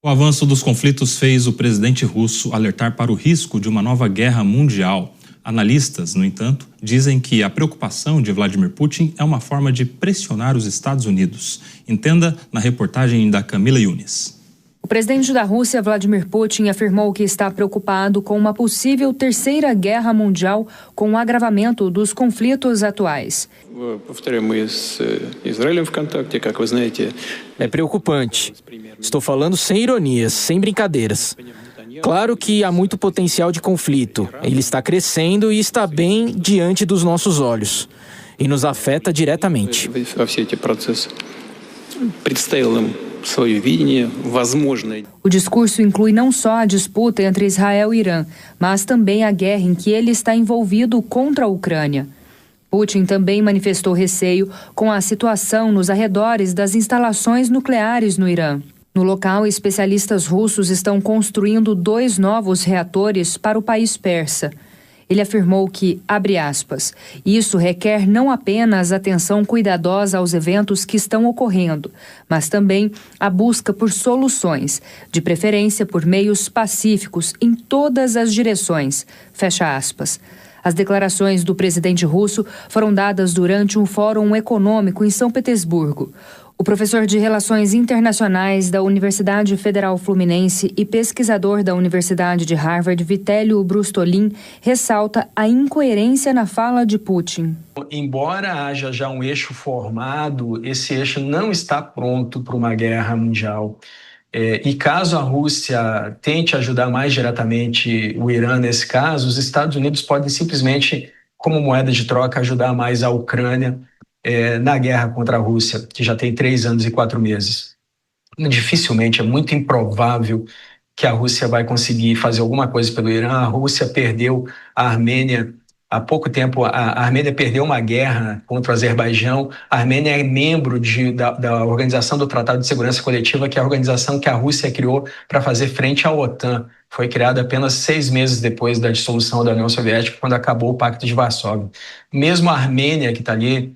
O avanço dos conflitos fez o presidente russo alertar para o risco de uma nova guerra mundial. Analistas, no entanto, dizem que a preocupação de Vladimir Putin é uma forma de pressionar os Estados Unidos. Entenda na reportagem da Camila Yunis. O presidente da Rússia, Vladimir Putin, afirmou que está preocupado com uma possível terceira guerra mundial com o agravamento dos conflitos atuais. É preocupante. Estou falando sem ironias, sem brincadeiras. Claro que há muito potencial de conflito. Ele está crescendo e está bem diante dos nossos olhos. E nos afeta diretamente. O discurso inclui não só a disputa entre Israel e Irã, mas também a guerra em que ele está envolvido contra a Ucrânia. Putin também manifestou receio com a situação nos arredores das instalações nucleares no Irã. No local, especialistas russos estão construindo 2 novos reatores para o país persa. Ele afirmou que, abre aspas, isso requer não apenas atenção cuidadosa aos eventos que estão ocorrendo, mas também a busca por soluções, de preferência por meios pacíficos em todas as direções, fecha aspas. As declarações do presidente russo foram dadas durante um fórum econômico em São Petersburgo. O professor de Relações Internacionais da Universidade Federal Fluminense e pesquisador da Universidade de Harvard, Vitélio Brustolin, ressalta a incoerência na fala de Putin. Embora haja já um eixo formado, esse eixo não está pronto para uma guerra mundial. E caso a Rússia tente ajudar mais diretamente o Irã nesse caso, os Estados Unidos podem simplesmente, como moeda de troca, ajudar mais a Ucrânia na guerra contra a Rússia, que já tem 3 anos e 4 meses. Dificilmente, é muito improvável que a Rússia vai conseguir fazer alguma coisa pelo Irã. A Rússia perdeu a Armênia há pouco tempo. A Armênia perdeu uma guerra contra o Azerbaijão. A Armênia é membro da Organização do Tratado de Segurança Coletiva, que é a organização que a Rússia criou para fazer frente à OTAN. Foi criada apenas 6 meses depois da dissolução da União Soviética, quando acabou o Pacto de Varsóvia. Mesmo a Armênia, que está ali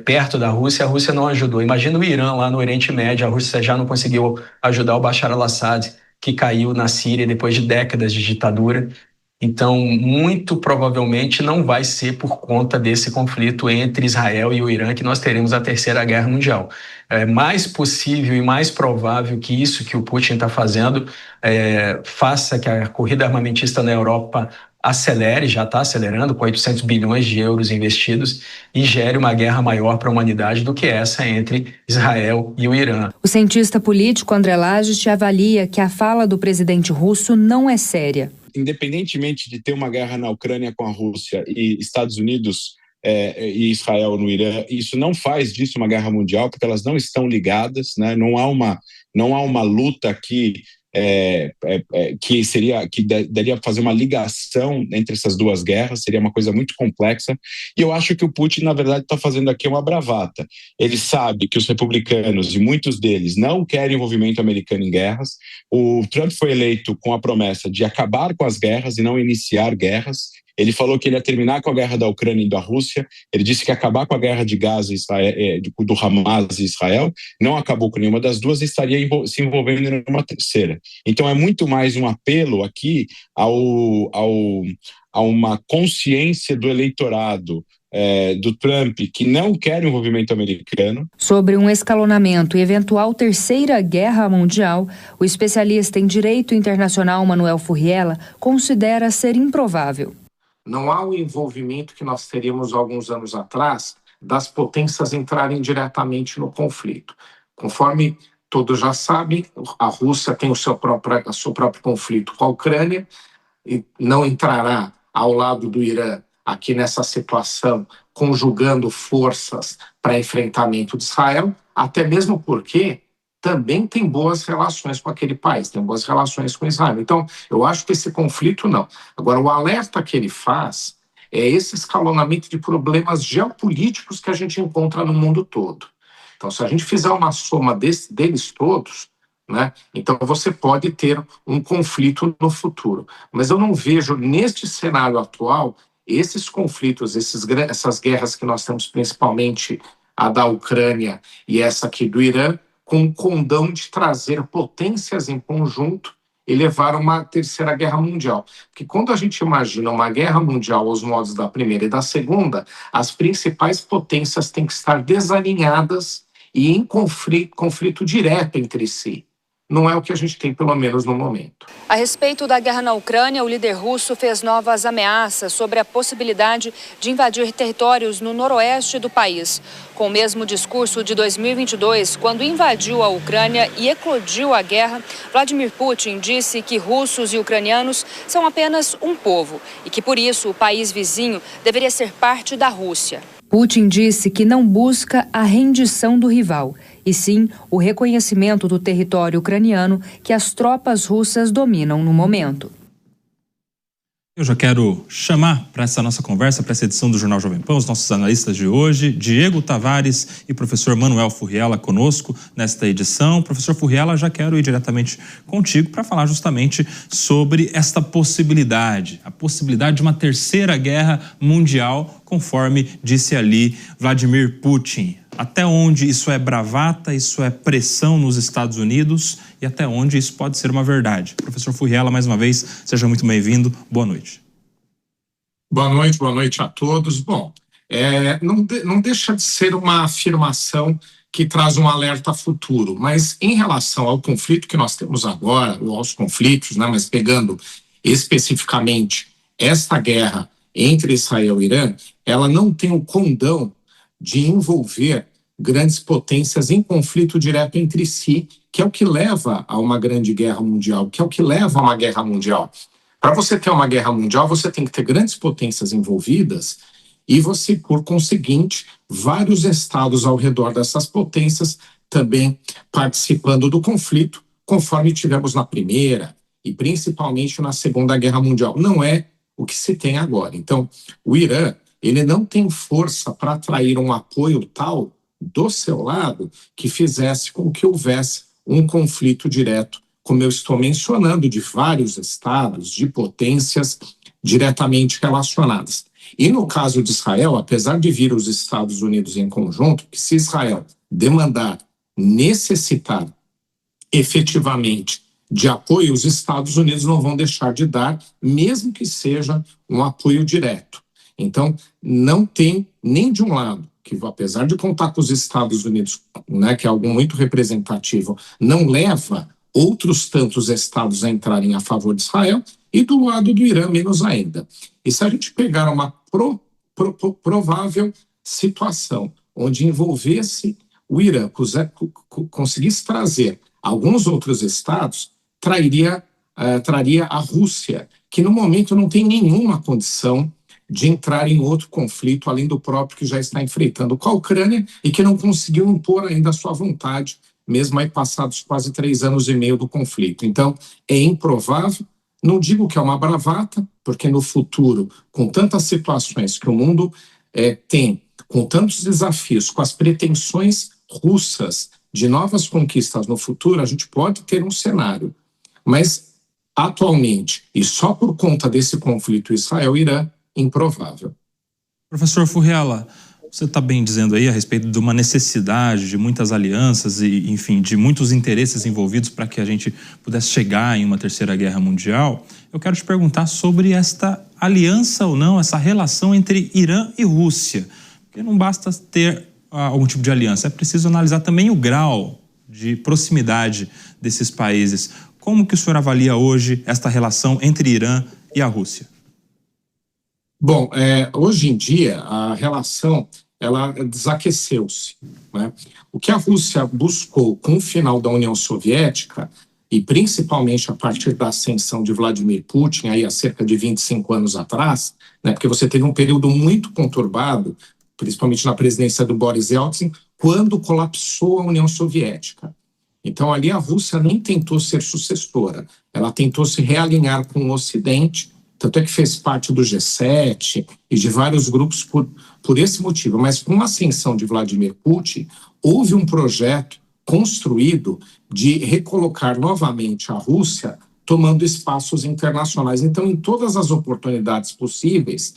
perto da Rússia, a Rússia não ajudou. Imagina o Irã lá no Oriente Médio, a Rússia já não conseguiu ajudar o Bashar al-Assad, que caiu na Síria depois de décadas de ditadura. Então, muito provavelmente não vai ser por conta desse conflito entre Israel e o Irã que nós teremos a terceira guerra mundial. É mais possível e mais provável que isso que o Putin está fazendo faça que a corrida armamentista na Europa acelere, já está acelerando, com 800 bilhões de euros investidos, e gere uma guerra maior para a humanidade do que essa entre Israel e o Irã. O cientista político André Laget avalia que a fala do presidente russo não é séria. Independentemente de ter uma guerra na Ucrânia com a Rússia e Estados Unidos e Israel no Irã, isso não faz disso uma guerra mundial, porque elas não estão ligadas, né? Não há uma luta aqui que daria para fazer uma ligação entre essas duas guerras, seria uma coisa muito complexa, e eu acho que o Putin, na verdade, está fazendo aqui uma bravata. Ele sabe que os republicanos, e muitos deles, não querem envolvimento americano em guerras. O Trump foi eleito com a promessa de acabar com as guerras e não iniciar guerras. Ele falou que ele ia terminar com a guerra da Ucrânia e da Rússia. Ele disse que ia acabar com a guerra de Gaza, do Hamas e Israel. Não acabou com nenhuma das duas e estaria se envolvendo em uma terceira. Então é muito mais um apelo aqui a uma consciência do eleitorado do Trump, que não quer envolvimento americano. Sobre um escalonamento e eventual terceira guerra mundial, o especialista em direito internacional Manuel Furriela considera ser improvável. Não há o envolvimento que nós teríamos alguns anos atrás das potências entrarem diretamente no conflito. Conforme todos já sabem, a Rússia tem o seu próprio conflito com a Ucrânia e não entrará ao lado do Irã aqui nessa situação, conjugando forças para enfrentamento de Israel, até mesmo porque também tem boas relações com aquele país, tem boas relações com Israel. Então, eu acho que esse conflito não. Agora, o alerta que ele faz é esse escalonamento de problemas geopolíticos que a gente encontra no mundo todo. Então, se a gente fizer uma soma deles todos, né, então você pode ter um conflito no futuro. Mas eu não vejo, neste cenário atual, esses conflitos, essas guerras que nós temos, principalmente a da Ucrânia e essa aqui do Irã, com o condão de trazer potências em conjunto e levar a uma terceira guerra mundial. Porque quando a gente imagina uma guerra mundial aos modos da primeira e da segunda, as principais potências têm que estar desalinhadas e em conflito direto entre si. Não é o que a gente tem, pelo menos no momento. A respeito da guerra na Ucrânia, o líder russo fez novas ameaças sobre a possibilidade de invadir territórios no noroeste do país. Com o mesmo discurso de 2022, quando invadiu a Ucrânia e eclodiu a guerra, Vladimir Putin disse que russos e ucranianos são apenas um povo e que, por isso, o país vizinho deveria ser parte da Rússia. Putin disse que não busca a rendição do rival, e sim o reconhecimento do território ucraniano que as tropas russas dominam no momento. Eu já quero chamar para essa nossa conversa, para essa edição do Jornal Jovem Pan, os nossos analistas de hoje, Diego Tavares e professor Manuel Furriela, conosco nesta edição. Professor Furriela, já quero ir diretamente contigo para falar justamente sobre esta possibilidade, a possibilidade de uma terceira guerra mundial, conforme disse ali Vladimir Putin. Até onde isso é bravata, isso é pressão nos Estados Unidos e até onde isso pode ser uma verdade? Professor Furriela, mais uma vez, seja muito bem-vindo. Boa noite. Boa noite a todos. Bom, não deixa de ser uma afirmação que traz um alerta futuro, mas em relação ao conflito que nós temos agora, ou aos conflitos, né, mas pegando especificamente esta guerra entre Israel e Irã, ela não tem o condão de envolver grandes potências em conflito direto entre si, que é o que leva a uma grande guerra mundial, que é o que leva a uma guerra mundial. Para você ter uma guerra mundial, você tem que ter grandes potências envolvidas e você, por conseguinte, vários estados ao redor dessas potências também participando do conflito, conforme tivemos na Primeira e principalmente na Segunda Guerra Mundial. Não é o que se tem agora. Então, o Irã, ele não tem força para atrair um apoio tal do seu lado que fizesse com que houvesse um conflito direto, como eu estou mencionando, de vários estados, de potências diretamente relacionadas. E no caso de Israel, apesar de vir os Estados Unidos em conjunto, que se Israel demandar, necessitar efetivamente de apoio, os Estados Unidos não vão deixar de dar, mesmo que seja um apoio direto. Então, não tem nem de um lado, que apesar de contar com os Estados Unidos, né, que é algo muito representativo, não leva outros tantos estados a entrarem a favor de Israel, e do lado do Irã, menos ainda. E se a gente pegar uma provável situação onde envolvesse o Irã, conseguisse trazer alguns outros estados, traria a Rússia, que no momento não tem nenhuma condição de entrar em outro conflito, além do próprio que já está enfrentando com a Ucrânia e que não conseguiu impor ainda a sua vontade, mesmo aí passados quase 3 anos e meio do conflito. Então, é improvável, não digo que é uma bravata, porque no futuro, com tantas situações que o mundo tem, com tantos desafios, com as pretensões russas de novas conquistas no futuro, a gente pode ter um cenário. Mas, atualmente, e só por conta desse conflito Israel-Irã, improvável. Professor Furriela, você está bem dizendo aí a respeito de uma necessidade de muitas alianças e, enfim, de muitos interesses envolvidos para que a gente pudesse chegar em uma terceira guerra mundial. Eu quero te perguntar sobre esta aliança ou não, essa relação entre Irã e Rússia. Porque não basta ter algum tipo de aliança, é preciso analisar também o grau de proximidade desses países. Como que o senhor avalia hoje esta relação entre Irã e a Rússia? Bom, hoje em dia a relação ela desaqueceu-se, né? O que a Rússia buscou com o final da União Soviética e principalmente a partir da ascensão de Vladimir Putin aí há cerca de 25 anos atrás, né? Porque você teve um período muito conturbado, principalmente na presidência do Boris Yeltsin, quando colapsou a União Soviética. Então ali a Rússia nem tentou ser sucessora, ela tentou se realinhar com o Ocidente. Tanto é que fez parte do G7 e de vários grupos por esse motivo. Mas com a ascensão de Vladimir Putin, houve um projeto construído de recolocar novamente a Rússia tomando espaços internacionais. Então, em todas as oportunidades possíveis,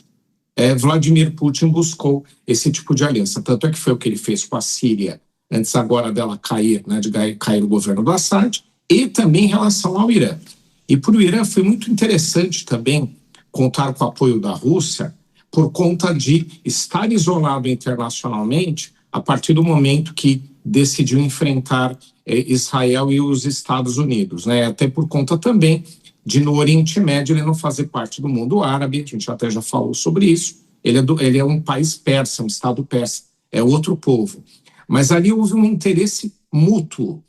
Vladimir Putin buscou esse tipo de aliança. Tanto é que foi o que ele fez com a Síria antes agora dela cair, né, de cair o governo do Assad, e também em relação ao Irã. E para o Irã foi muito interessante também contar com o apoio da Rússia por conta de estar isolado internacionalmente a partir do momento que decidiu enfrentar Israel e os Estados Unidos, né? Até por conta também de no Oriente Médio ele não fazer parte do mundo árabe, a gente até já falou sobre isso, ele é um país persa, um Estado persa, é outro povo. Mas ali houve um interesse mútuo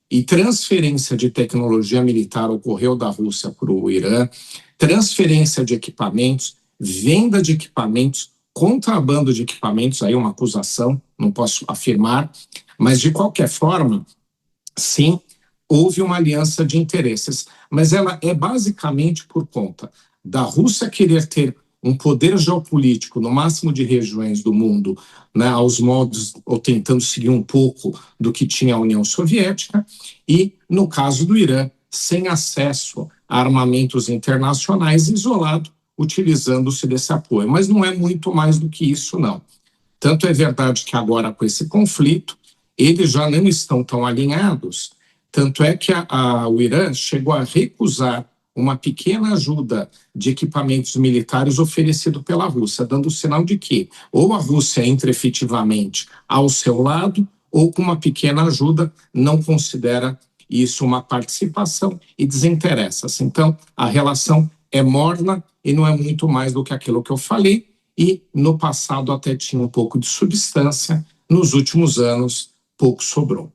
e transferência de tecnologia militar ocorreu da Rússia para o Irã, transferência de equipamentos, venda de equipamentos, contrabando de equipamentos, aí uma acusação, não posso afirmar, mas de qualquer forma, sim, houve uma aliança de interesses, mas ela é basicamente por conta da Rússia querer ter um poder geopolítico no máximo de regiões do mundo, né, aos modos, ou tentando seguir um pouco do que tinha a União Soviética, e, no caso do Irã, sem acesso a armamentos internacionais, isolado, utilizando-se desse apoio. Mas não é muito mais do que isso, não. Tanto é verdade que agora, com esse conflito, eles já não estão tão alinhados, tanto é que o Irã chegou a recusar uma pequena ajuda de equipamentos militares oferecido pela Rússia, dando sinal de que ou a Rússia entra efetivamente ao seu lado, ou com uma pequena ajuda não considera isso uma participação e desinteressa-se. Então, a relação é morna e não é muito mais do que aquilo que eu falei, e no passado até tinha um pouco de substância, nos últimos anos pouco sobrou.